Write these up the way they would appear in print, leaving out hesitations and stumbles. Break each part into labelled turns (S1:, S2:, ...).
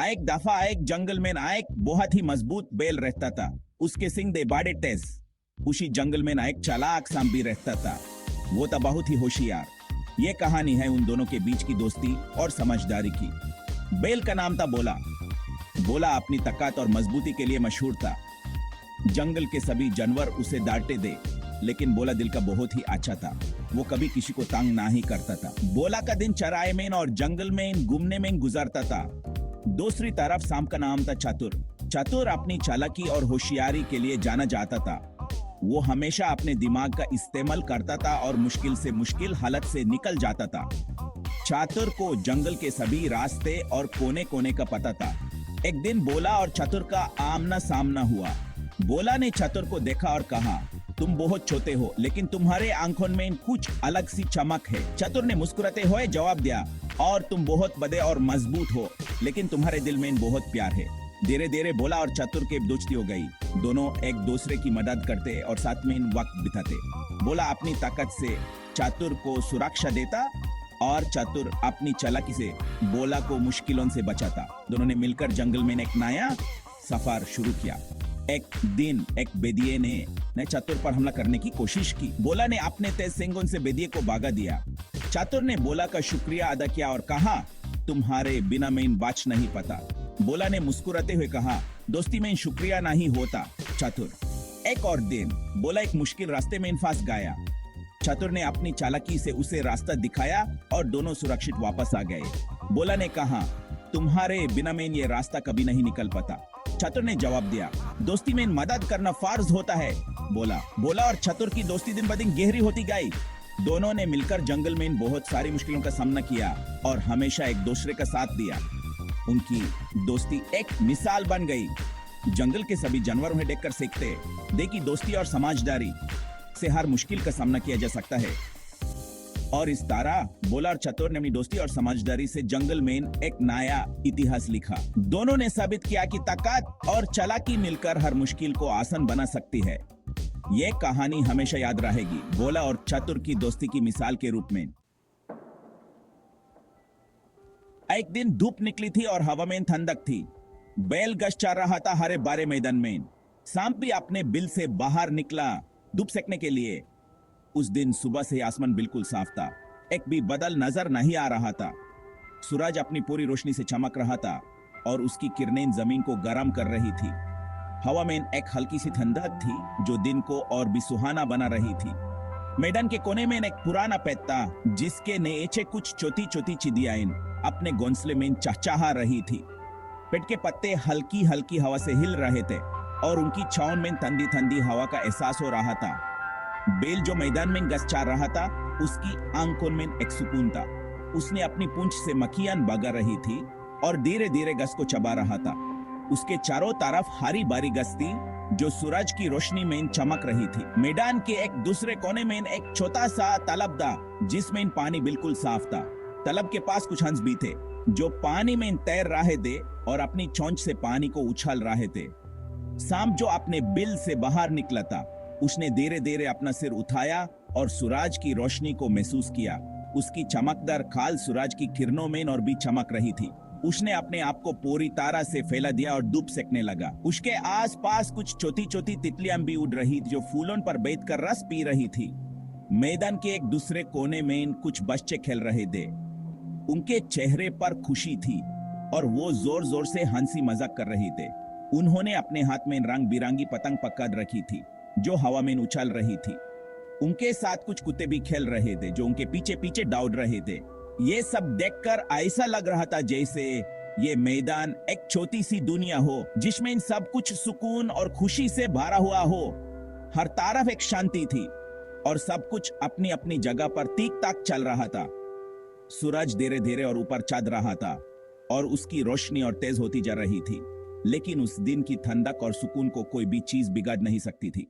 S1: एक दफा एक जंगल में एक बहुत ही मजबूत बेल रहता था। उसके सिंग दे बड़े तेज। उसी जंगल में एक चालाक सांप भी रहता था। वो था बहुत ही होशियार। ये कहानी है उन दोनों के बीच की दोस्ती और समझदारी की। बेल का नाम था बोला। बोला अपनी ताकत और मजबूती के लिए मशहूर था। जंगल के सभी जानवर उसे डांटते थे, लेकिन बोला दिल का बहुत ही अच्छा था। वो कभी किसी को तंग ना ही करता था। बोला का दिन चराए में और जंगल में घूमने में गुजारता था। दूसरी तरफ सांप का नाम था चतुर। चतुर अपनी चालाकी और होशियारी के लिए जाना जाता था। वो हमेशा अपने दिमाग का इस्तेमाल करता था और मुश्किल से मुश्किल हालत से निकल जाता था। चतुर को जंगल के सभी रास्ते और कोने कोने का पता था। एक दिन बोला और चतुर का आमना सामना हुआ। बोला ने चतुर को देखा और कहा, तुम बहुत छोटे हो, लेकिन तुम्हारे आंखों में कुछ अलग सी चमक है। चतुर ने मुस्कुराते हुए जवाब दिया, और तुम बहुत बड़े और मजबूत हो, लेकिन तुम्हारे दिल में बहुत प्यार है। धीरे धीरे बोला और चतुर की दोस्ती हो गई। दोनों एक दूसरे की मदद करते और साथ में वक्त बिताते। बोला अपनी ताकत से चतुर को सुरक्षा देता और चतुर अपनी चालाकी से बोला को मुश्किलों से बचाता। दोनों ने मिलकर जंगल में एक नया सफर शुरू किया। एक दिन एक बेदिये ने चतुर पर हमला करने की कोशिश की। बोला ने अपने तेज सींगों से बेदिये को भगा दिया। चतुर ने बोला का शुक्रिया अदा किया और कहा, तुम्हारे बिना मैं बच नहीं पाता। बोला ने मुस्कुराते हुए कहा, दोस्ती में शुक्रिया नहीं होता चतुर। एक और दिन बोला एक मुश्किल रास्ते में फंस गया। चतुर ने अपनी चालाकी से उसे रास्ता दिखाया और दोनों सुरक्षित वापस आ गए। बोला ने कहा, तुम्हारे बिना मैं ये रास्ता कभी नहीं निकल पाता। चतुर ने जवाब दिया, दोस्ती में मदद करना फर्ज होता है। बोला और चतुर की दोस्ती दिन ब दिन गहरी होती गई। दोनों ने मिलकर जंगल में बहुत सारी मुश्किलों का सामना किया और हमेशा एक दूसरे का साथ दिया। उनकी दोस्ती एक मिसाल बन गई। जंगल के सभी जानवर उन्हें देखकर सीखते देखी दोस्ती और समझदारी से हर मुश्किल का सामना किया जा सकता है। और इस तरह बोला और चतुर ने अपनी दोस्ती और समझदारी से जंगल में एक नया इतिहास लिखा। दोनों ने साबित किया कि ताकत और चालाकी मिलकर हर मुश्किल को आसान बना सकती है। ये कहानी हमेशा याद रहेगी, बोला और चतुर की दोस्ती की मिसाल के रूप में। एक दिन धूप निकली थी और हवा में ठंडक थी। बैल गश्त चल रहा था हरे भरे मैदान में। सांप भी अपने बिल से बाहर निकला धूप सेकने के लिए। उस दिन सुबह से आसमान बिल्कुल साफ था। एक भी बदल नजर नहीं आ रहा था। सूरज अपनी पूरी रोशनी से चमक रहा था और उसकी किरणें जमीन को गर्म कर रही थी। हवा में एक हल्की सी ठंडक थी जो दिन को और भी सुहाना बना रही थी। मैदान के कोने में एक पुराना पेड़ था जिसके नीचे कुछ छोटी छोटी चिड़ियां अपने घोंसले में चहचहा रही थी। पेड़ के पत्ते हल्की हल्की हवा से हिल रहे थे और उनकी छांव में ठंडी ठंडी हवा का एहसास हो रहा था। बेल जो मैदान में गश्त चल रहा था, उसकी आंखों में एक सुकून था। उसने अपनी पूंछ से मक्खियां भगा रही थी और धीरे धीरे गश्त को चबा रहा था। उसके चारों तरफ हरी भरी गश्त थी जो सूरज की रोशनी में चमक रही थी। मैदान के एक दूसरे कोने में एक छोटा सा तालाब था जिसमें पानी बिल्कुल साफ था। तालाब के पास कुछ हंस भी थे जो पानी में तैर रहे थे और अपनी चोंच से पानी को उछाल रहे थे। सांप जो अपने बिल से बाहर निकला था, उसने धीरे धीरे अपना सिर उठाया और सूरज की रोशनी को महसूस किया। उसकी चमकदार खाल सूरज की किरणों में और भी चमक रही थी। उसने अपने आप को पूरी तरह से फैला दिया और धूप सेकने लगा। उसके आसपास कुछ छोटी छोटी तितलियां भी उड़ रही थी जो फूलों पर बैठकर रस पी रही थी। मैदान के एक दूसरे कोने में कुछ बच्चे खेल रहे थे। उनके चेहरे पर खुशी थी और वो जोर जोर से हंसी मजाक कर रहे थे। उन्होंने अपने हाथ में रंग बिरंगी पतंग पकड़ रखी थी जो हवा में उछल रही थी। उनके साथ कुछ कुत्ते भी खेल रहे थे जो उनके पीछे पीछे दौड़ रहे थे। ये सब देखकर ऐसा लग रहा था जैसे ये मैदान एक छोटी सी दुनिया हो जिसमें सब कुछ सुकून और खुशी से भरा हुआ हो। हर तरफ एक शांति थी और सब कुछ अपनी अपनी जगह पर ठीक ठाक चल रहा था। सूरज धीरे धीरे और ऊपर चढ़ रहा था और उसकी रोशनी और तेज होती जा रही थी, लेकिन उस दिन की ठंडक और सुकून को कोई भी चीज बिगाड़ नहीं सकती थी।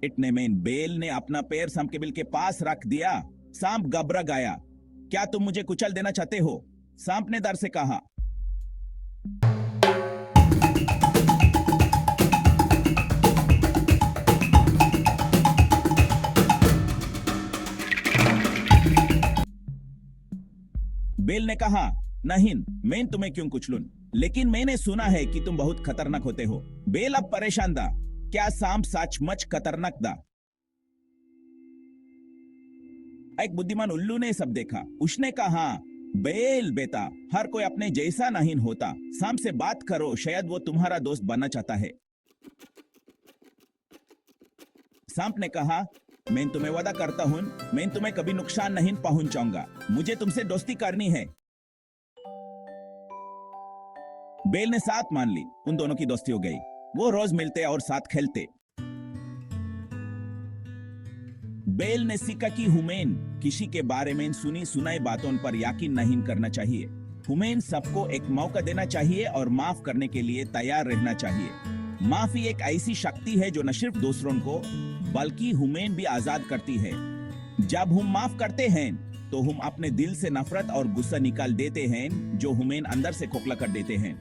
S1: इतने में बेल ने अपना पैर सांप के बिल के पास रख दिया। सांप घबरा गया। क्या तुम मुझे कुचल देना चाहते हो? सांप ने डर से कहा। बेल ने कहा, नहीं, मैं तुम्हें क्यों कुचलूं? लेकिन मैंने सुना है कि तुम बहुत खतरनाक होते हो। बेल अब परेशान था। क्या सांप सचमुच खतरनाक था? एक बुद्धिमान उल्लू ने सब देखा। उसने कहा, बेल बेटा, हर कोई अपने जैसा नहीं होता। सांप से बात करो, शायद वो तुम्हारा दोस्त बनना चाहता है। सांप ने कहा, मैं तुम्हें वादा करता हूं, मैं तुम्हें कभी नुकसान नहीं पहुंचाऊंगा। मुझे तुमसे दोस्ती करनी है। बेल ने साथ मान ली। उन दोनों की दोस्ती हो गई। वो रोज मिलते और साथ खेलते। बेल ने सीखा कि हुमैन किसी के बारे में सुनी सुनाई बातों पर यकीन नहीं करना चाहिए। हुमैन सबको एक मौका देना चाहिए और माफ करने के लिए तैयार रहना चाहिए। माफी एक ऐसी शक्ति है जो न सिर्फ दूसरों को बल्कि हुमैन भी आजाद करती है। जब हम माफ करते हैं तो हम अपने दिल से नफरत और गुस्सा निकाल देते हैं जो हुमैन अंदर से खोखला कर देते हैं।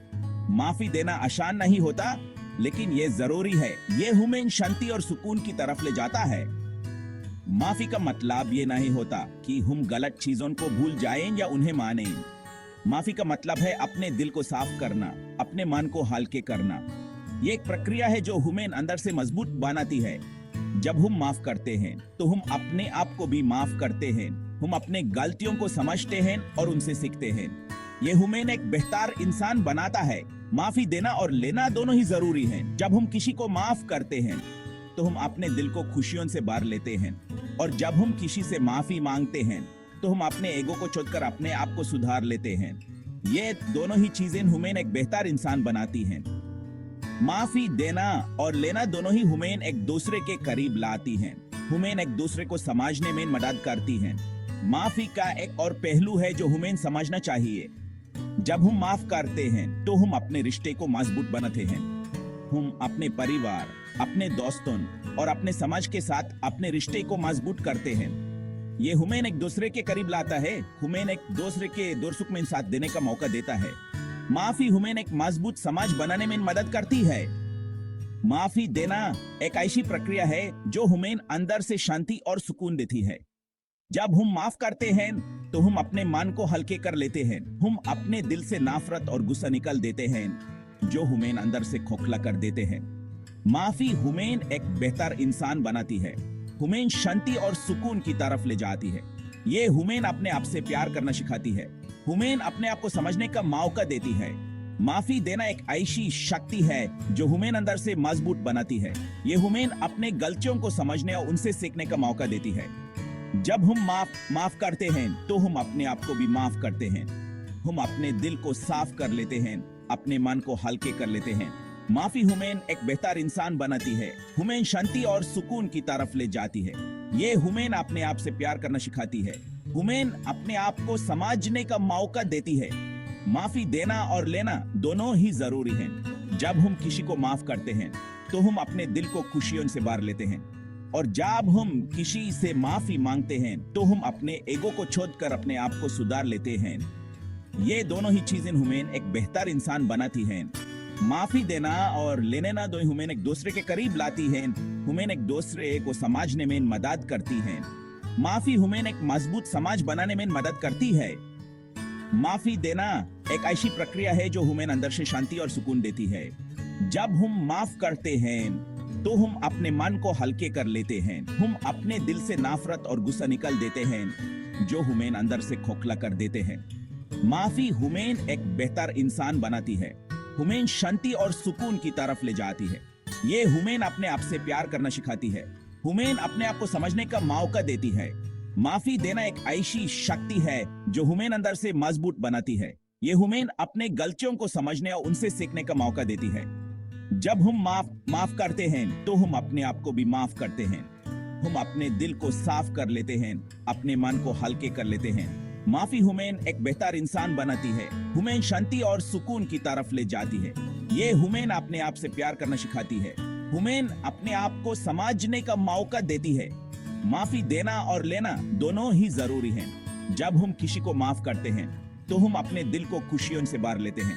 S1: माफी देना आसान नहीं होता, लेकिन यह जरूरी है। यह हुमैन शांति और सुकून की तरफ ले जाता है। माफी का मतलब ये नहीं होता कि हम गलत चीजों को भूल जाएं या उन्हें मानें। माफी का मतलब है अपने दिल को साफ करना, अपने मन को हल्के करना। ये एक प्रक्रिया है जो हुमैन अंदर से मजबूत बनाती है। जब हम माफ करते हैं तो हम अपने आप को भी माफ करते हैं। हम अपने गलतियों को समझते हैं और उनसे सीखते हैं। ये हुमैन एक बेहतर इंसान बनाता है। माफी देना और लेना दोनों ही जरूरी हैं। जब हम किसी को माफ करते हैं तो हम अपने दिल को खुशियों से भर लेते हैं, और जब हम किसी से माफी मांगते हैं तो हम अपने ईगो को छोड़कर अपने आप को सुधार लेते हैं। ये दोनों ही चीजें हुमैन एक बेहतर इंसान बनाती हैं। माफी देना और लेना दोनों ही हुमैन एक दूसरे के करीब लाती हैं। हुमैन एक दूसरे को समझने में मदद करती हैं। माफी का एक और पहलू है जो हुमैन समझना चाहिए। जब हम माफ करते हैं तो हम अपने रिश्ते को मजबूत बनाते हैं। हम अपने परिवार, अपने दोस्तों और अपने समाज के साथ अपने रिश्ते को मजबूत करते हैं। ये हुमैन एक दूसरे के करीब लाता है। हुमैन एक दूसरे के दुख सुख में साथ देने का मौका देता है। माफी हुमैन एक मजबूत समाज बनाने में मदद करती है। माफी देना एक ऐसी प्रक्रिया है जो हुमैन अंदर से शांति और सुकून देती है। जब हम माफ करते हैं तो हम अपने मन को हल्के कर लेते हैं। हम अपने दिल से नफरत और गुस्सा निकाल देते हैं जो हुमैन अंदर से खोखला कर देते हैं। माफी हुमैन एक बेहतर इंसान बनाती है। हुमैन शांति और सुकून की तरफ ले जाती है। ये हुमैन अपने आप से प्यार करना सिखाती है। हुमैन अपने आप को समझने का मौका देती है। माफी देना एक ऐसी शक्ति है जो हुमैन अंदर से मजबूत बनाती है। ये हुमैन अपने गलतियों को समझने और उनसे सीखने का मौका देती है। जब हम माफ करते हैं तो हम अपने आप को भी माफ करते हैं। हम अपने दिल को साफ कर लेते हैं, अपने मन को हल्के कर लेते हैं। माफी हुमैन एक बेहतर इंसान बनाती है। हुमैन शांति और सुकून की तरफ ले जाती है। ये हुमैन अपने आप से प्यार करना सिखाती है। हुमैन अपने आप को समझने का मौका देती है। माफी देना और लेना दोनों ही जरूरी हैं। जब हम किसी को माफ करते हैं तो हम अपने दिल को खुशियों से भर लेते हैं, और जब हम किसी से माफी मांगते हैं तो हम अपने ईगो को छोड़कर अपने आप को सुधार लेते हैं। ये दोनों ही चीजें हुमैन एक बेहतर इंसान बनाती हैं। माफी देना और लेने ना दो हुमैन एक दूसरे के करीब लाती हैं। हुमैन एक दूसरे को समझने में मदद करती हैं। माफी हुमैन एक मजबूत समाज बनाने में मदद करती है। माफी देना एक ऐसी प्रक्रिया है जो हुमैन अंदर से शांति और सुकून देती है। जब हम माफ करते हैं तो हम अपने मन को हल्के कर लेते हैं। हम अपने दिल से नफरत और गुस्सा निकाल देते हैं जो हुमैन अंदर से खोखला कर देते हैं। माफी हुमैन एक बेहतर इंसान बनाती है। हुमैन शांति और सुकून की तरफ ले जाती है। ये हुमैन अपने आप से प्यार करना सिखाती है। हुमैन अपने आप को समझने का मौका देती है। माफी देना एक ऐसी शक्ति है जो हुमैन अंदर से मजबूत बनाती है। ये हुमैन अपने गलतियों को समझने और उनसे सीखने का मौका देती है। जब हम माफ करते हैं तो हम अपने आप को भी माफ करते हैं। हम अपने दिल को साफ कर लेते हैं, अपने मन को हल्के कर लेते हैं। माफी हुमैन एक बेहतर इंसान बनाती है। हुमैन शांति और सुकून की तरफ ले जाती है। ये हुमैन अपने आप से प्यार करना सिखाती है। हुमैन अपने आप को समझने का मौका देती है। माफी देना और लेना दोनों ही जरूरी हैं। जब हम किसी को माफ करते हैं तो हम अपने दिल को खुशियों से भर लेते हैं,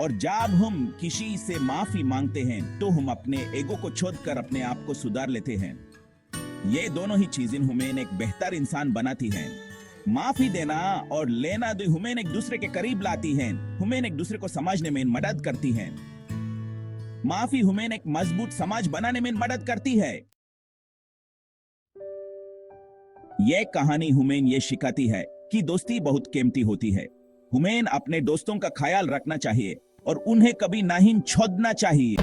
S1: और जब हम किसी से माफी मांगते हैं तो हम अपने ईगो को छोड़कर अपने आप को सुधार लेते हैं। ये दोनों ही चीजें हुमैन एक बेहतर इंसान बनाती हैं। माफी देना और लेना दो हुमेन एक दूसरे के करीब लाती हैं। हुमेन एक दूसरे को समझने में मदद करती हैं। माफी हुमेन एक मजबूत समाज बनाने में मदद करती है। यह कहानी हुमेन ये सिखाती है कि दोस्ती बहुत कीमती होती है। हुमेन अपने दोस्तों का ख्याल रखना चाहिए और उन्हें कभी नहीं छोड़ना चाहिए।